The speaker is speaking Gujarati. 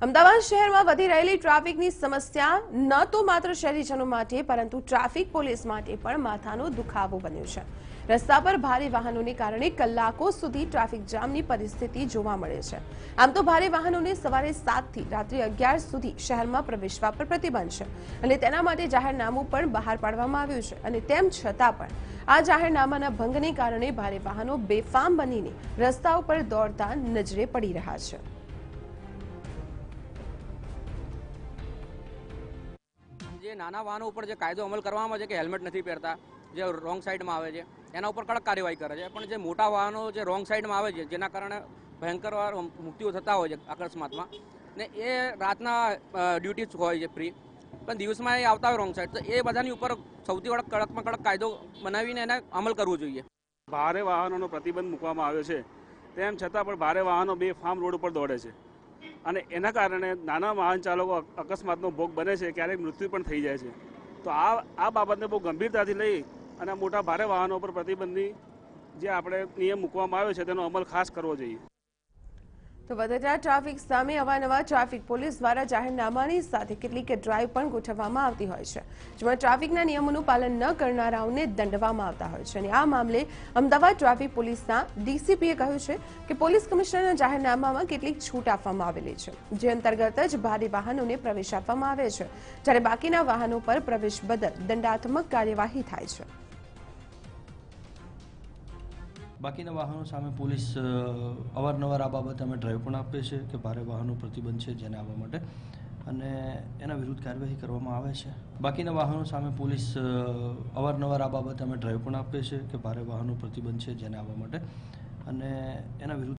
અમદાવાદ શહેરમાં વધી રહેલી ટ્રાફિકની સમસ્યા ન તો માત્ર શહેરીજનો માટે પરંતુ ટ્રાફિક પોલીસ માટે પણ માથાનો દુખાવો બન્યો છે। રસ્તા પર ભારે વાહનોને કારણે કલાકો સુધી ટ્રાફિક જામની પરિસ્થિતિ જોવા મળે છે। આમ તો ભારે વાહનોને સવારે 7 થી રાત્રે 11 સુધી શહેરમાં પ્રવેશવા પર પ્રતિબંધ છે અને તેના માટે જાહેરનામું પણ બહાર પાડવામાં આવ્યું છે અને તેમ છતાં પણ આ જાહેરનામાના ભંગને કારણે ભારે વાહનો બેફામ બનીને રસ્તાઓ પર દોડતા નજરે પડી રહ્યા છે। જે નાના વાહનો ઉપર જે કાયદો અમલ કરવામાં આવે છે કે હેલ્મેટ નથી પહેરતા, જે રોંગ સાઈડમાં આવે છે એના ઉપર કડક કાર્યવાહી કરે છે, પણ જે મોટા વાહનો જે રોંગ સાઈડમાં આવે છે જેના કારણે ભયંકર મૃત્યુઓ થતા હોય છે અકસ્માતમાં, ને એ રાતના ડ્યુટી હોય છે ફ્રી, પણ દિવસમાં એ આવતા હોય રોંગ સાઈડ, તો એ બધાની ઉપર સૌથી કડકમાં કડક કાયદો બનાવીને એને અમલ કરવો જોઈએ। ભારે વાહનોનો પ્રતિબંધ મૂકવામાં આવ્યો છે, તેમ છતાં પણ ભારે વાહનો બેફામ રોડ ઉપર દોડે છે અને એના કારણે નાના વાહન ચાલકો અકસ્માતનો ભોગ બને છે, ક્યારેક મૃત્યુ પણ થઈ જાય છે। તો આ બાબતને બહુ ગંભીરતાથી લઈ અને મોટા ભારે વાહનો પર પ્રતિબંધની જે આપણે નિયમ મૂકવામાં આવ્યો છે તેનો અમલ ખાસ કરવો જોઈએ। તો વધતા ટ્રાફિક સામે અવારનવાર ટ્રાફિક પોલીસ દ્વારા જાહેરનામાની સાથે કેટલીક ડ્રાઈવ પણ ગોઠવવામાં આવતી હોય છે, જેમાં ટ્રાફિકના નિયમોનું પાલન ન કરનારાઓને દંડવામાં આવતા હોય છે અને આ મામલે અમદાવાદ ટ્રાફિક પોલીસના ડીસીપીએ કહ્યું છે કે પોલીસ કમિશનરના જાહેરનામામાં કેટલીક છૂટ આપવામાં આવેલી છે, જે અંતર્ગત જ ભારે વાહનોને પ્રવેશ આપવામાં આવે છે, જ્યારે બાકીના વાહનો પર પ્રવેશ બદલ દંડાત્મક કાર્યવાહી થાય છે। બાકીના વાહનો સામે પોલીસ અવારનવાર આ બાબતે અમે ડ્રાઈવ પણ આપીએ છીએ કે ભારે વાહનો પ્રતિબંધ છે જેને આવવા માટે, અને એના વિરુદ્ધ કાર્યવાહી કરવામાં આવે છે। બાકીના વાહનો સામે પોલીસ અવારનવાર આ બાબતે અમે ડ્રાઈવ પણ આપીએ છીએ કે ભારે વાહનો પ્રતિબંધ છે જેને આવવા માટે, અને એના વિરુદ્ધ